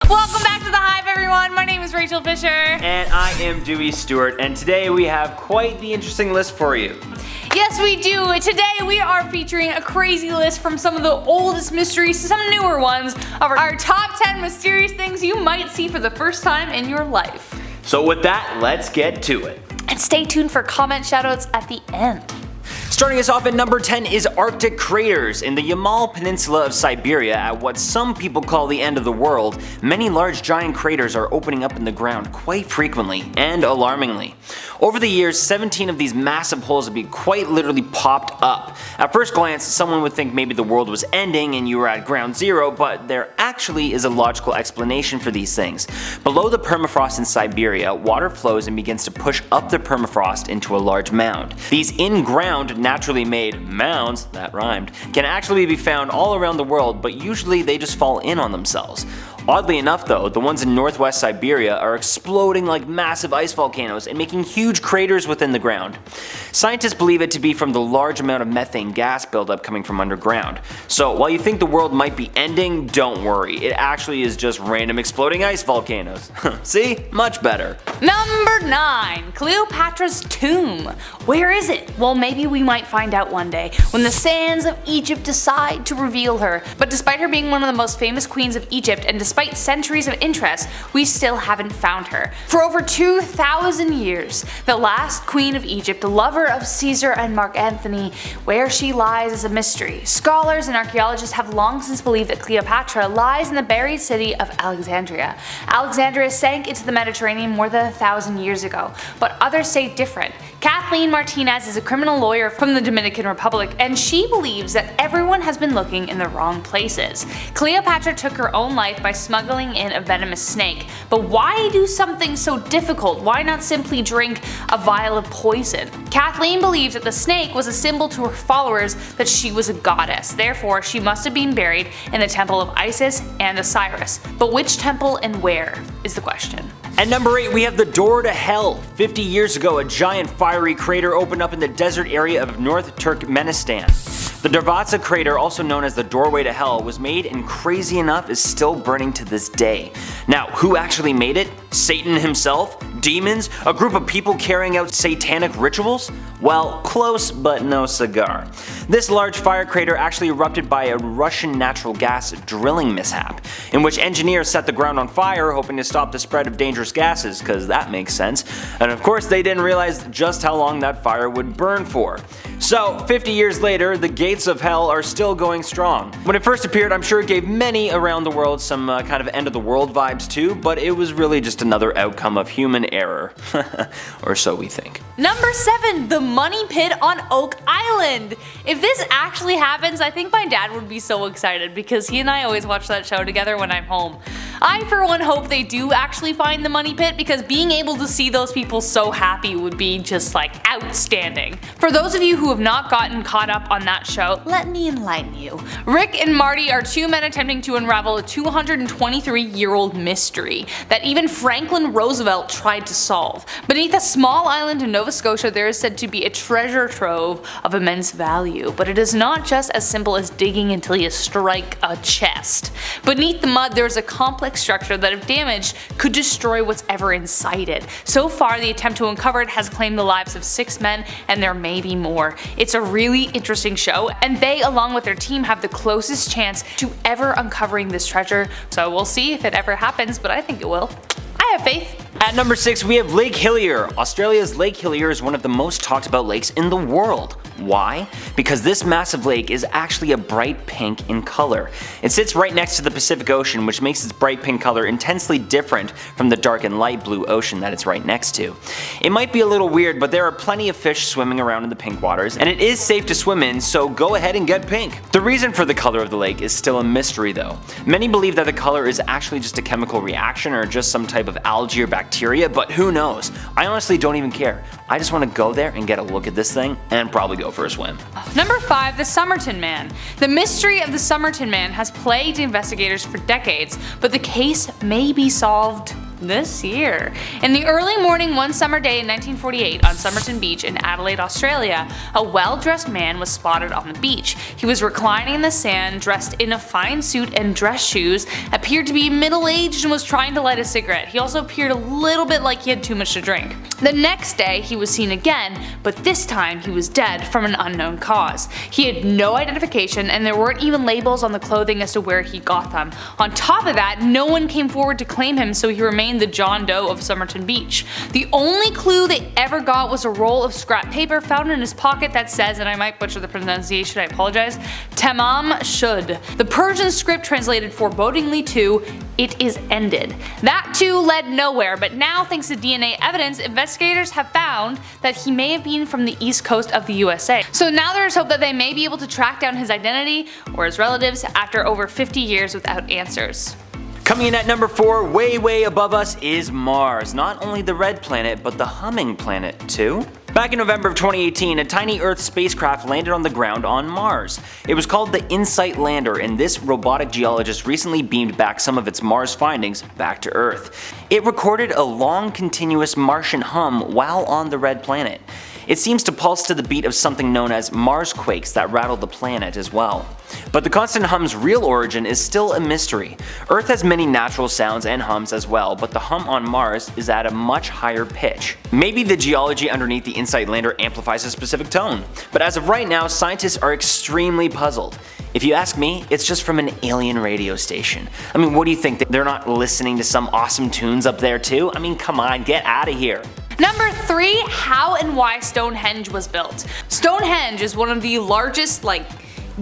Welcome back to the Hive, everyone. My name is Rachel Fisher. And I am Dewey Stewart, and today we have quite the interesting list for you. Yes, we do. Today we are featuring a crazy list from some of the oldest mysteries to some newer ones of our top 10 mysterious things you might see for the first time in your life. So with that, let's get to it. And stay tuned for comment shoutouts at the end. Starting us off at number 10 is Arctic craters. In the Yamal Peninsula of Siberia, at what some people call the end of the world, many large giant craters are opening up in the ground quite frequently and alarmingly. Over the years, 17 of these massive holes have been quite literally popped up. At first glance, someone would think maybe the world was ending and you were at ground zero, but there actually is a logical explanation for these things. Below the permafrost in Siberia, water flows and begins to push up the permafrost into a large mound. These in-ground, naturally made mounds, that rhymed, can actually be found all around the world, but usually they just fall in on themselves. Oddly enough though, the ones in northwest Siberia are exploding like massive ice volcanoes and making huge craters within the ground. Scientists believe it to be from the large amount of methane gas buildup coming from underground. So while you think the world might be ending, don't worry, it actually is just random exploding ice volcanoes. See? Much better. Number 9. Cleopatra's tomb. Where is it? Well, maybe we might find out one day when the sands of Egypt decide to reveal her. But despite her being one of the most famous queens of Egypt, and despite centuries of interest, we still haven't found her. For over 2,000 years, the last queen of Egypt, lover of Caesar and Mark Antony, where she lies is a mystery. Scholars and archaeologists have long since believed that Cleopatra lies in the buried city of Alexandria. Alexandria sank into the Mediterranean more than 1,000 years ago, but others say different. Kathleen Martinez is a criminal lawyer from the Dominican Republic, and she believes that everyone has been looking in the wrong places. Cleopatra took her own life by smuggling in a venomous snake, but why do something so difficult? Why not simply drink a vial of poison? Kathleen believes that the snake was a symbol to her followers that she was a goddess, therefore she must have been buried in the temple of Isis and Osiris. But which temple and where is the question. At number 8, we have the door to hell. 50 years ago, a giant fiery crater opened up in the desert area of North Turkmenistan. The Darvaza crater, also known as the doorway to hell, was made and crazy enough is still burning to this day. Now, who actually made it? Satan himself? Demons? A group of people carrying out satanic rituals? Well, close but no cigar. This large fire crater actually erupted by a Russian natural gas drilling mishap, in which engineers set the ground on fire hoping to stop the spread of dangerous gases, cause that makes sense, and of course they didn't realize just how long that fire would burn for. So, 50 years later, the gates of hell are still going strong. When it first appeared, I'm sure it gave many around the world some kind of end of the world vibes too, but it was really just another outcome of human error. Or so we think. Number 7. The Money Pit on Oak Island. If this actually happens, I think my dad would be so excited because he and I always watch that show together when I'm home. I for one hope they do actually find the money pit, because being able to see those people so happy would be just like outstanding. For those of you who have not gotten caught up on that show, let me enlighten you. Rick and Marty are two men attempting to unravel a 223-year-old mystery that even Franklin Roosevelt tried to solve. Beneath a small island in Nova Scotia, there is said to be a treasure trove of immense value, but it is not just as simple as digging until you strike a chest. Beneath the mud, there is a complex structure that, if damaged, could destroy what's ever inside it. So far, the attempt to uncover it has claimed the lives of 6 men, and there may be more. It's a really interesting show, and they, along with their team, have the closest chance to ever uncovering this treasure, so we'll see if it ever happens, but I think it will. I have faith. At number 6, we have Lake Hillier. Australia's Lake Hillier is one of the most talked about lakes in the world. Why? Because this massive lake is actually a bright pink in color. It sits right next to the Pacific Ocean, which makes its bright pink color intensely different from the dark and light blue ocean that it's right next to. It might be a little weird, but there are plenty of fish swimming around in the pink waters, and it is safe to swim in, so go ahead and get pink. The reason for the color of the lake is still a mystery though. Many believe that the color is actually just a chemical reaction or just some type of algae or bacteria, but who knows? I honestly don't even care. I just want to go there and get a look at this thing and probably go for a swim. Number 5. The Somerton Man. The mystery of the Somerton Man has plagued investigators for decades, but the case may be solved this year. In the early morning one summer day in 1948 on Somerton Beach in Adelaide, Australia, a well-dressed man was spotted on the beach. He was reclining in the sand, dressed in a fine suit and dress shoes, appeared to be middle-aged and was trying to light a cigarette. He also appeared a little bit like he had too much to drink. The next day he was seen again, but this time he was dead from an unknown cause. He had no identification and there weren't even labels on the clothing as to where he got them. On top of that, no one came forward to claim him, so he remained the John Doe of Somerton Beach. The only clue they ever got was a roll of scrap paper found in his pocket that says, and I might butcher the pronunciation, I apologize, Tamam Shud. The Persian script translated forebodingly to, "It is ended." That too led nowhere, but now thanks to DNA evidence, investigators have found that he may have been from the east coast of the USA. So now there is hope that they may be able to track down his identity or his relatives after over 50 years without answers. Coming in at number 4, way above us, is Mars. Not only the red planet, but the humming planet too. Back in November of 2018, a tiny Earth spacecraft landed on the ground on Mars. It was called the InSight Lander, and this robotic geologist recently beamed back some of its Mars findings back to Earth. It recorded a long continuous Martian hum while on the red planet. It seems to pulse to the beat of something known as Mars quakes that rattle the planet as well. But the constant hum's real origin is still a mystery. Earth has many natural sounds and hums as well, but the hum on Mars is at a much higher pitch. Maybe the geology underneath the InSight Lander amplifies a specific tone, but as of right now, scientists are extremely puzzled. If you ask me, it's just from an alien radio station. I mean, what do you think? They're not listening to some awesome tunes up there too? I mean, come on, get out of here. Number 3, how and why Stonehenge was built. Stonehenge is one of the largest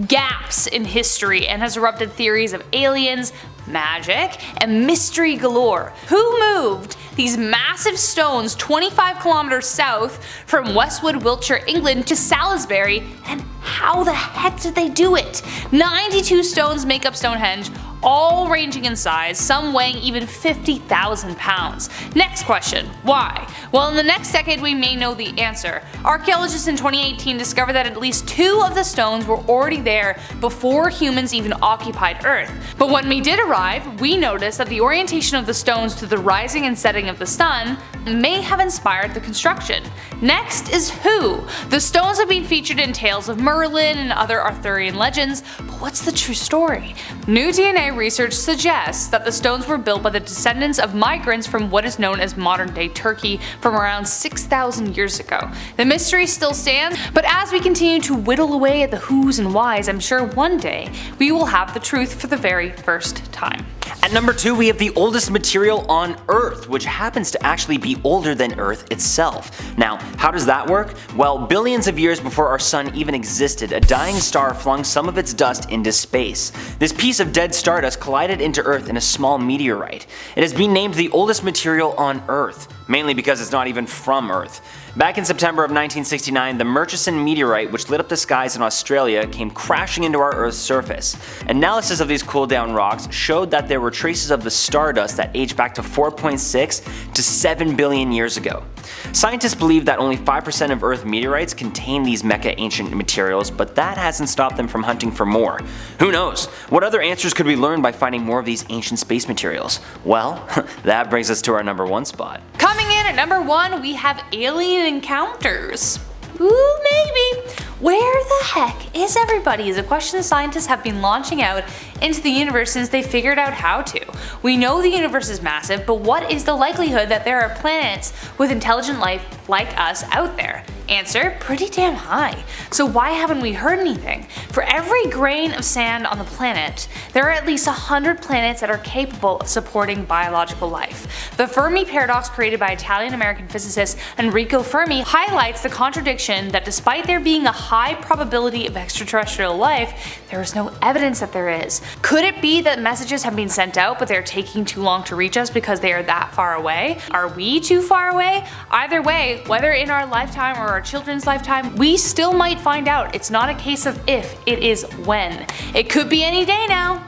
gaps in history and has erupted theories of aliens, magic, and mystery galore. Who moved these massive stones 25 kilometers south from Westwood, Wiltshire, England to Salisbury, and how the heck did they do it? 92 stones make up Stonehenge, all ranging in size, some weighing even 50,000 pounds. Next question, why? Well, in the next decade we may know the answer. Archaeologists in 2018 discovered that at least 2 of the stones were already there before humans even occupied Earth. But when we did arrive, we noticed that the orientation of the stones to the rising and setting of the sun may have inspired the construction. Next is who. The stones have been featured in tales of Merlin and other Arthurian legends, but what's the true story? New DNA research suggests that the stones were built by the descendants of migrants from what is known as modern-day Turkey from around 6,000 years ago. The mystery still stands, but as we continue to whittle away at the who's and why's, I'm sure one day we will have the truth for the very first time. At number 2, we have the oldest material on Earth, which happens to actually be older than Earth itself. Now, how does that work? Well, billions of years before our sun even existed, a dying star flung some of its dust into space. This piece of dead stardust collided into Earth in a small meteorite. It has been named the oldest material on Earth, mainly because it's not even from Earth. Back in September of 1969, the Murchison meteorite, which lit up the skies in Australia, came crashing into our Earth's surface. Analysis of these cooled down rocks showed that there were traces of the stardust that aged back to 4.6 to 7 billion years ago. Scientists believe that only 5% of Earth meteorites contain these mecha ancient materials, but that hasn't stopped them from hunting for more. Who knows? What other answers could we learn by finding more of these ancient space materials? Well, that brings us to our number 1 spot. Coming in at number 1, we have alien encounters. Ooh, maybe. Where the heck is everybody is a question scientists have been launching out into the universe since they figured out how to. We know the universe is massive, but what is the likelihood that there are planets with intelligent life like us out there? Answer, pretty damn high. So why haven't we heard anything? For every grain of sand on the planet, there are at least 100 planets that are capable of supporting biological life. The Fermi paradox created by Italian-American physicist Enrico Fermi highlights the contradiction that despite there being a high probability of extraterrestrial life, there is no evidence that there is. Could it be that messages have been sent out but they're taking too long to reach us because they are that far away? Are we too far away? Either way, whether in our lifetime or our children's lifetime, we still might find out. It's not a case of if, it is when. It could be any day now.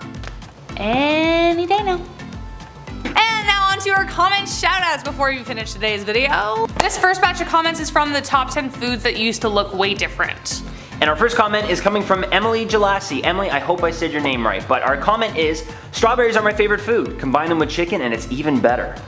Any day now. And now on to our comment shoutouts before we finish today's video. This first batch of comments is from the top 10 foods that used to look way different. And our first comment is coming from Emily Gelassi. Emily, I hope I said your name right, but our comment is, strawberries are my favorite food. Combine them with chicken and it's even better.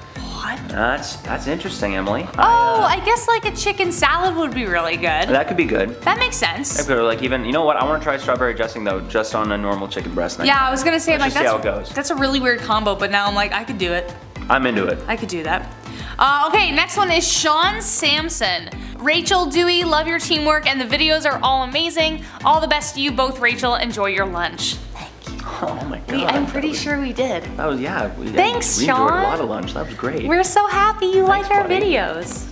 What? That's interesting, Emily. Oh, I guess like a chicken salad would be really good. That could be good. That makes sense. I could like even, you know what? I want to try strawberry dressing though, just on a normal chicken breast next Yeah, time. I was gonna say Let's like just see how it goes. that's a really weird combo, but now I'm like I could do it. I'm into it. I could do that. Okay, next one is Sean Sampson. Rachel, Dewey, love your teamwork and the videos are all amazing. All the best to you both, Rachel. Enjoy your lunch. Oh my god. I'm pretty sure we did. That was, yeah. Thanks, we Sean. enjoyed a lot of lunch. That was great. We're so happy you Thanks, like our buddy. videos.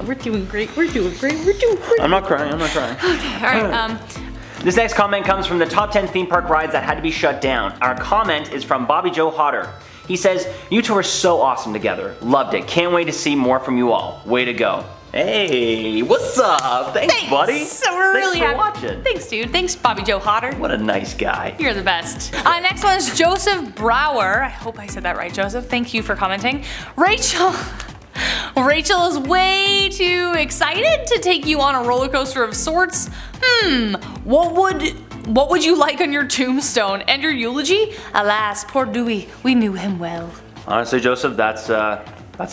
We're doing great. We're doing great. We're doing great. I'm not crying. I'm not crying. All right. This next comment comes from the top 10 theme park rides that had to be shut down. Our comment is from Bobby Joe Hodder. He says, "You two are so awesome together. Loved it. Can't wait to see more from you all. Way to go." Hey, what's up? Thanks buddy. So we're Thanks really for happy. watching. Thanks, dude. Thanks, Bobby Joe Hodder. What a nice guy. You're the best. Next one is Joseph Brower. I hope I said that right, Joseph. Thank you for commenting. Rachel is way too excited to take you on a roller coaster of sorts. What would you like on your tombstone and your eulogy? Alas, poor Dewey, we knew him well. Honestly, Joseph, that's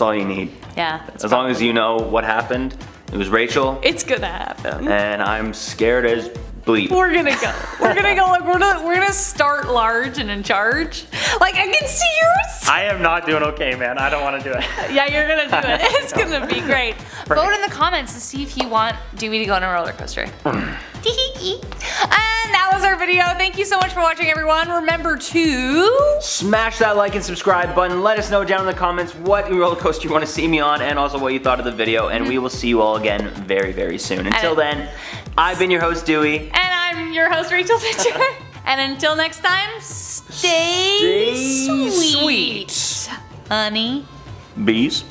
all you need. Yeah. As long as you know what happened, it was Rachel, It's gonna happen. and I'm scared as bleep. We're gonna go. We're gonna go. Like we're gonna start large and in charge. Like I can see yours. I am not doing okay, man. I don't want to do it. Yeah, you're gonna do it. It's gonna be great. Vote in the comments to see if you want Dewey to go on a roller coaster. And that was our video. Thank you so much for watching, everyone. Remember to Smash that like and subscribe button. Let us know down in the comments what roller coaster you want to see me on and also what you thought of the video. And we will see you all again very, very soon. Until then, I've been your host, Dewey. and I'm your host, Rachel Fisher. And until next time, stay Stay sweet, honey. Bees.